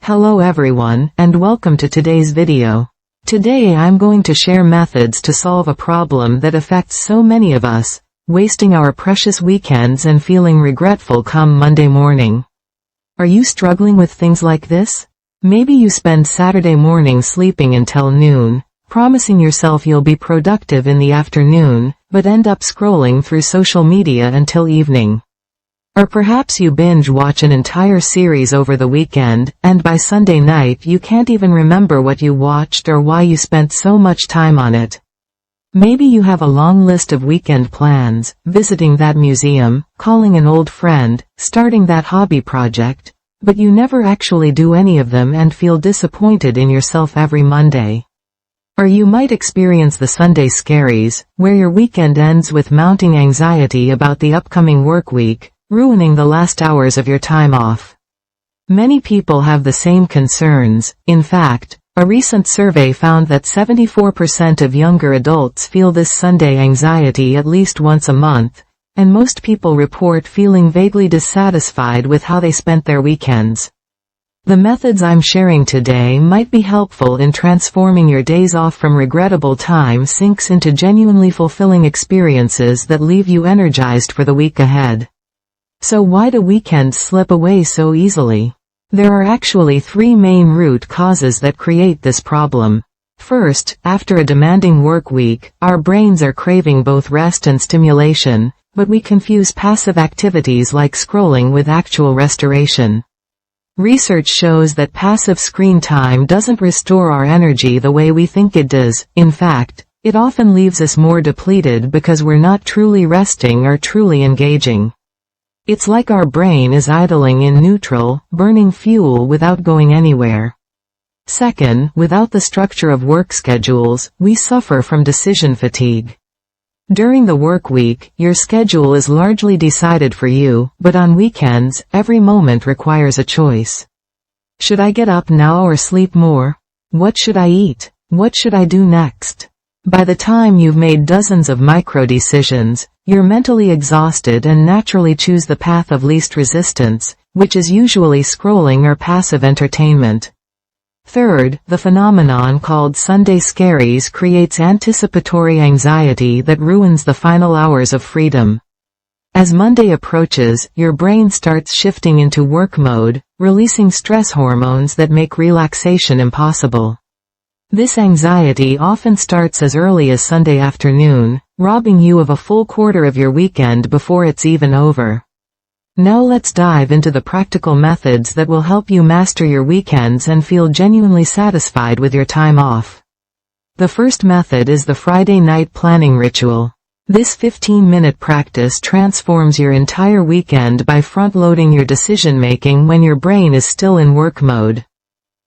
Hello everyone, and welcome to today's video. Today I'm going to share methods to solve a problem that affects so many of us, wasting our precious weekends and feeling regretful come Monday morning. Are you struggling with things like this? Maybe you spend Saturday morning sleeping until noon, promising yourself you'll be productive in the afternoon, but end up scrolling through social media until evening. Or perhaps you binge watch an entire series over the weekend, and by Sunday night you can't even remember what you watched or why you spent so much time on it. Maybe you have a long list of weekend plans, visiting that museum, calling an old friend, starting that hobby project, but you never actually do any of them and feel disappointed in yourself every Monday. Or you might experience the Sunday scaries, where your weekend ends with mounting anxiety about the upcoming work week, ruining the last hours of your time off. Many people have the same concerns. In fact, a recent survey found that 74% of younger adults feel this Sunday anxiety at least once a month, and most people report feeling vaguely dissatisfied with how they spent their weekends. The methods I'm sharing today might be helpful in transforming your days off from regrettable time sinks into genuinely fulfilling experiences that leave you energized for the week ahead. So why do weekends slip away so easily? There are actually three main root causes that create this problem. First, after a demanding work week, our brains are craving both rest and stimulation, but we confuse passive activities like scrolling with actual restoration. Research shows that passive screen time doesn't restore our energy the way we think it does. In fact, it often leaves us more depleted because we're not truly resting or truly engaging. It's like our brain is idling in neutral, burning fuel without going anywhere. Second, without the structure of work schedules, we suffer from decision fatigue. During the work week, your schedule is largely decided for you, but on weekends, every moment requires a choice. Should I get up now or sleep more? What should I eat? What should I do next? By the time you've made dozens of micro-decisions, you're mentally exhausted and naturally choose the path of least resistance, which is usually scrolling or passive entertainment. Third, the phenomenon called Sunday scaries creates anticipatory anxiety that ruins the final hours of freedom. As Monday approaches, your brain starts shifting into work mode, releasing stress hormones that make relaxation impossible. This anxiety often starts as early as Sunday afternoon, robbing you of a full quarter of your weekend before it's even over. Now let's dive into the practical methods that will help you master your weekends and feel genuinely satisfied with your time off. The first method is the Friday night planning ritual. This 15-minute practice transforms your entire weekend by front-loading your decision-making when your brain is still in work mode.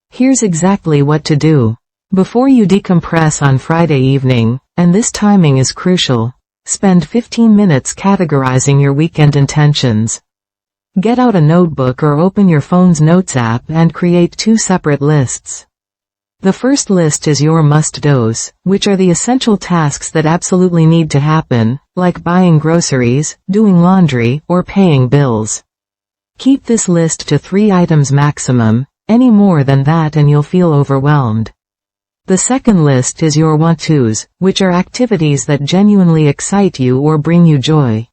Here's exactly what to do. Before you decompress on Friday evening, and this timing is crucial, spend 15 minutes categorizing your weekend intentions. Get out a notebook or open your phone's notes app and create two separate lists. The first list is your must-dos, which are the essential tasks that absolutely need to happen, like buying groceries, doing laundry, or paying bills. Keep this list to 3 items maximum. Any more than that and you'll feel overwhelmed. The second list is your want-tos, which are activities that genuinely excite you or bring you joy.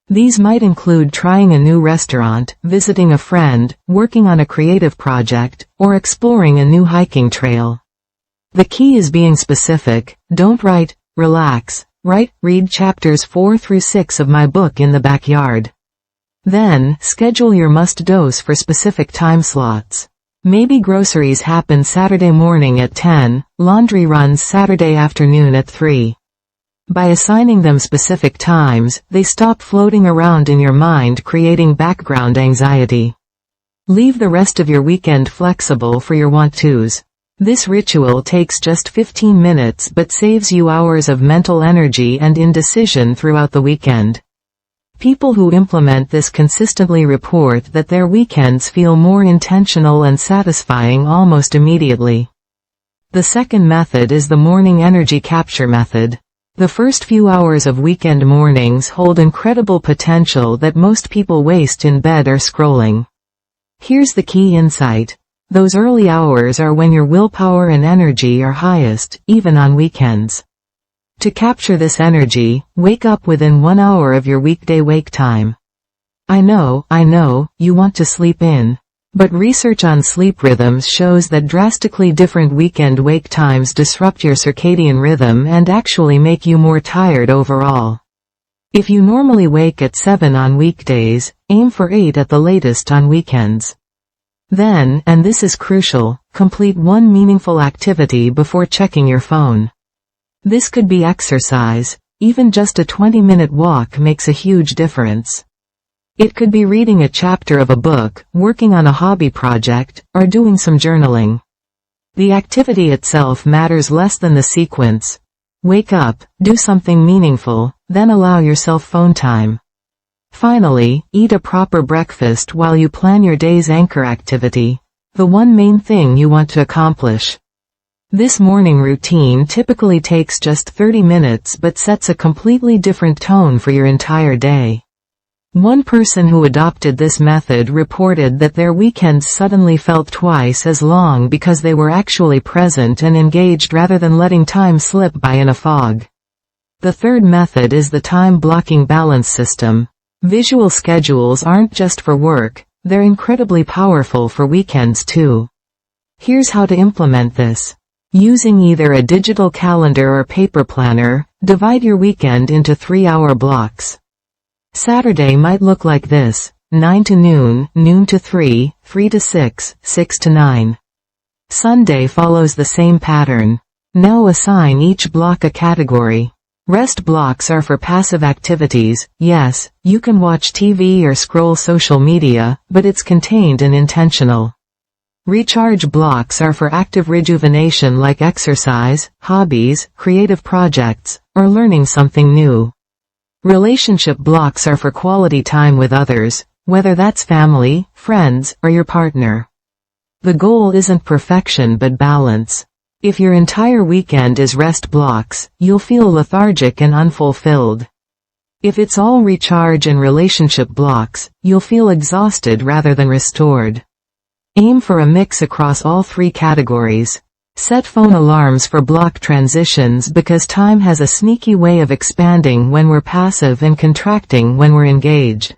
These might include trying a new restaurant, visiting a friend, working on a creative project, or exploring a new hiking trail. The key is being specific. Don't write, relax, read chapters 4 through 6 of my book in the backyard. Then, schedule your must-dos for specific time slots. Maybe groceries happen Saturday morning at 10, laundry runs Saturday afternoon at 3. By assigning them specific times, they stop floating around in your mind creating background anxiety. Leave the rest of your weekend flexible for your want-tos. This ritual takes just 15 minutes but saves you hours of mental energy and indecision throughout the weekend. People who implement this consistently report that their weekends feel more intentional and satisfying almost immediately. The second method is the morning energy capture method. The first few hours of weekend mornings hold incredible potential that most people waste in bed or scrolling. Here's the key insight. Those early hours are when your willpower and energy are highest, even on weekends. To capture this energy, wake up within 1 hour of your weekday wake time. I know, you want to sleep in. But research on sleep rhythms shows that drastically different weekend wake times disrupt your circadian rhythm and actually make you more tired overall. If you normally wake at 7 on weekdays, aim for 8 at the latest on weekends. Then, and this is crucial, complete one meaningful activity before checking your phone. This could be exercise. Even just a 20-minute walk makes a huge difference. It could be reading a chapter of a book, working on a hobby project, or doing some journaling. The activity itself matters less than the sequence. Wake up, do something meaningful, then allow yourself phone time. Finally, eat a proper breakfast while you plan your day's anchor activity, the one main thing you want to accomplish. This morning routine typically takes just 30 minutes but sets a completely different tone for your entire day. One person who adopted this method reported that their weekends suddenly felt twice as long because they were actually present and engaged rather than letting time slip by in a fog. The third method is the time blocking balance system. Visual schedules aren't just for work, they're incredibly powerful for weekends too. Here's how to implement this. Using either a digital calendar or paper planner, divide your weekend into 3-hour blocks. Saturday might look like this: 9 to noon, noon to 3, 3 to 6, 6 to 9. Sunday follows the same pattern. Now assign each block a category. Rest blocks are for passive activities. Yes, you can watch TV or scroll social media, but it's contained and intentional. Recharge blocks are for active rejuvenation like exercise, hobbies, creative projects, or learning something new. Relationship blocks are for quality time with others, whether that's family, friends, or your partner. The goal isn't perfection but balance. If your entire weekend is rest blocks, you'll feel lethargic and unfulfilled. If it's all recharge and relationship blocks, you'll feel exhausted rather than restored. Aim for a mix across all three categories. Set phone alarms for block transitions because time has a sneaky way of expanding when we're passive and contracting when we're engaged.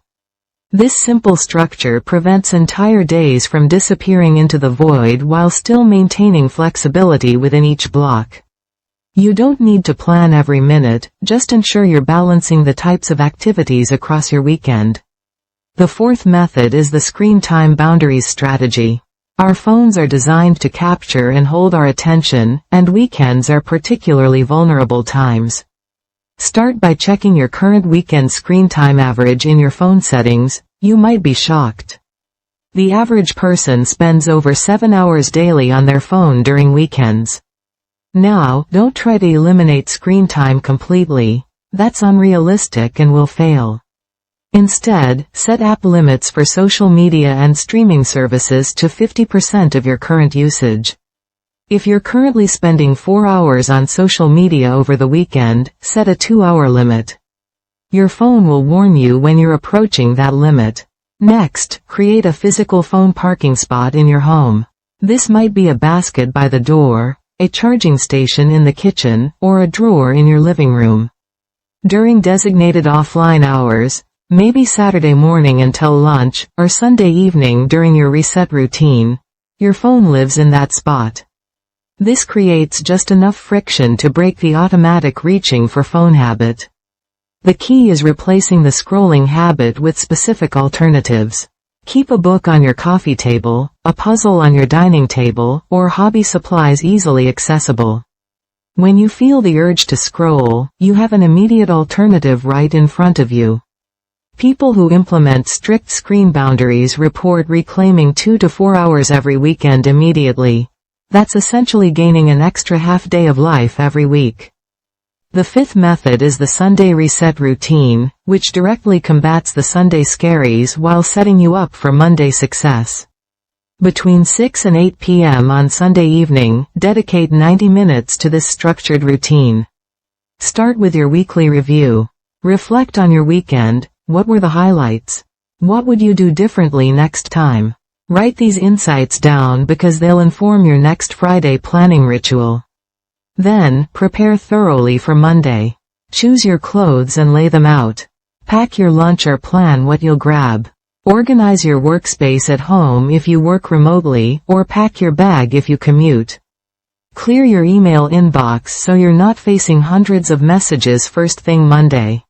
This simple structure prevents entire days from disappearing into the void while still maintaining flexibility within each block. You don't need to plan every minute, just ensure you're balancing the types of activities across your weekend. The fourth method is the screen time boundaries strategy. Our phones are designed to capture and hold our attention, and weekends are particularly vulnerable times. Start by checking your current weekend screen time average in your phone settings. You might be shocked. The average person spends over 7 hours daily on their phone during weekends. Now, don't try to eliminate screen time completely. That's unrealistic and will fail. Instead, set app limits for social media and streaming services to 50% of your current usage. If you're currently spending 4 hours on social media over the weekend, set a 2-hour limit. Your phone will warn you when you're approaching that limit. Next, create a physical phone parking spot in your home. This might be a basket by the door, a charging station in the kitchen, or a drawer in your living room. During designated offline hours, maybe Saturday morning until lunch, or Sunday evening during your reset routine, your phone lives in that spot. This creates just enough friction to break the automatic reaching for phone habit. The key is replacing the scrolling habit with specific alternatives. Keep a book on your coffee table, a puzzle on your dining table, or hobby supplies easily accessible. When you feel the urge to scroll, you have an immediate alternative right in front of you. People who implement strict screen boundaries report reclaiming 2 to 4 hours every weekend immediately. That's essentially gaining an extra half day of life every week. The fifth method is the Sunday reset routine, which directly combats the Sunday scaries while setting you up for Monday success. Between 6 and 8 p.m. on Sunday evening, dedicate 90 minutes to this structured routine. Start with your weekly review. Reflect on your weekend. What were the highlights? What would you do differently next time? Write these insights down because they'll inform your next Friday planning ritual. Then, prepare thoroughly for Monday. Choose your clothes and lay them out. Pack your lunch or plan what you'll grab. Organize your workspace at home if you work remotely, or pack your bag if you commute. Clear your email inbox so you're not facing hundreds of messages first thing Monday.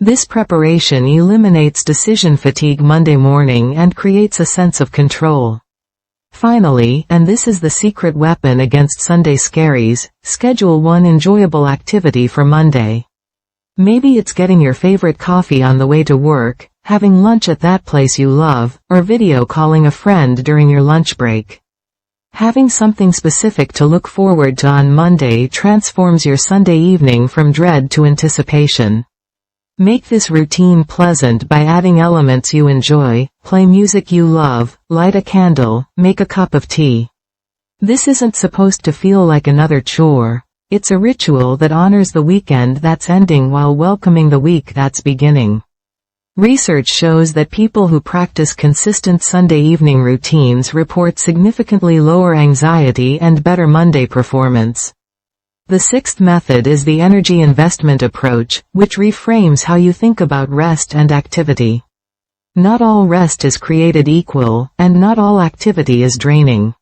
This preparation eliminates decision fatigue Monday morning and creates a sense of control. Finally, and this is the secret weapon against Sunday scaries, schedule one enjoyable activity for Monday. Maybe it's getting your favorite coffee on the way to work, having lunch at that place you love, or video calling a friend during your lunch break. Having something specific to look forward to on Monday transforms your Sunday evening from dread to anticipation. Make this routine pleasant by adding elements you enjoy, play music you love, light a candle, make a cup of tea. This isn't supposed to feel like another chore. It's a ritual that honors the weekend that's ending while welcoming the week that's beginning. Research shows that people who practice consistent Sunday evening routines report significantly lower anxiety and better Monday performance. The sixth method is the energy investment approach, which reframes how you think about rest and activity. Not all rest is created equal, and not all activity is draining.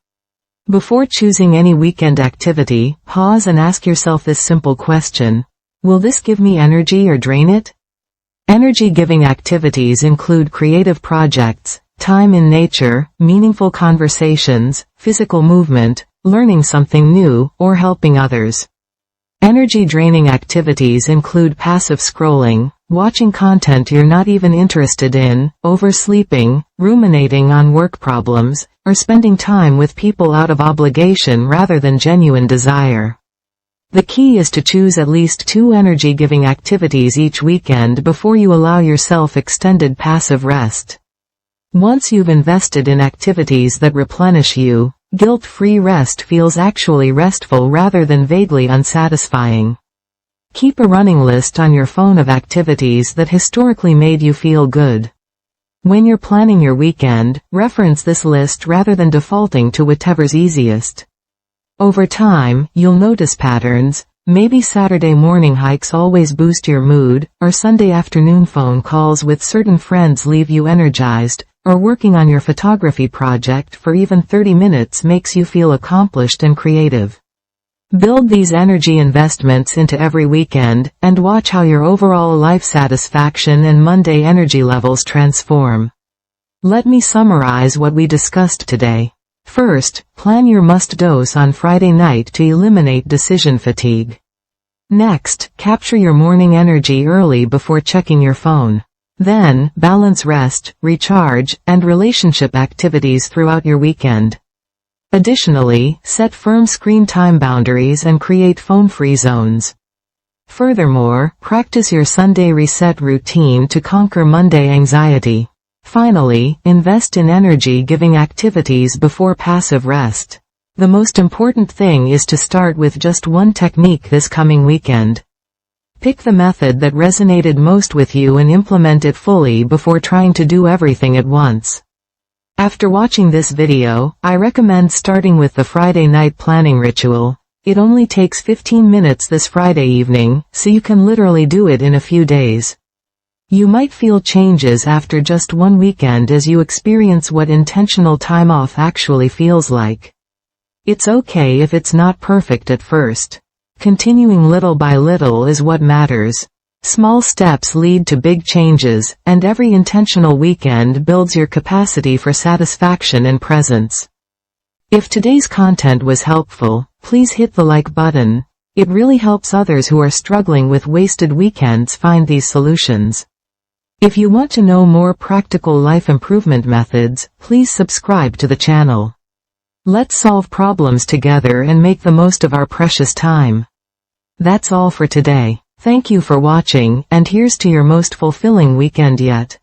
Before choosing any weekend activity, pause and ask yourself this simple question: will this give me energy or drain it? Energy-giving activities include creative projects, time in nature, meaningful conversations, physical movement, learning something new, or helping others. Energy-draining activities include passive scrolling, watching content you're not even interested in, oversleeping, ruminating on work problems, or spending time with people out of obligation rather than genuine desire. The key is to choose at least 2 energy-giving activities each weekend before you allow yourself extended passive rest. Once you've invested in activities that replenish you, guilt-free rest feels actually restful rather than vaguely unsatisfying. Keep a running list on your phone of activities that historically made you feel good. When you're planning your weekend, reference this list rather than defaulting to whatever's easiest. Over time, you'll notice patterns. Maybe Saturday morning hikes always boost your mood, or Sunday afternoon phone calls with certain friends leave you energized, or working on your photography project for even 30 minutes makes you feel accomplished and creative. Build these energy investments into every weekend, and watch how your overall life satisfaction and Monday energy levels transform. Let me summarize what we discussed today. First, plan your must dose on Friday night to eliminate decision fatigue. Next, capture your morning energy early before checking your phone. Then, balance rest, recharge, and relationship activities throughout your weekend. Additionally, set firm screen time boundaries and create phone-free zones. Furthermore, practice your Sunday reset routine to conquer Monday anxiety. Finally, invest in energy-giving activities before passive rest. The most important thing is to start with just one technique this coming weekend. Pick the method that resonated most with you and implement it fully before trying to do everything at once. After watching this video, I recommend starting with the Friday night planning ritual. It only takes 15 minutes this Friday evening, so you can literally do it in a few days. You might feel changes after just one weekend as you experience what intentional time off actually feels like. It's okay if it's not perfect at first. Continuing little by little is what matters. Small steps lead to big changes, and every intentional weekend builds your capacity for satisfaction and presence. If today's content was helpful, please hit the like button. It really helps others who are struggling with wasted weekends find these solutions. If you want to know more practical life improvement methods, please subscribe to the channel. Let's solve problems together and make the most of our precious time. That's all for today. Thank you for watching, and here's to your most fulfilling weekend yet.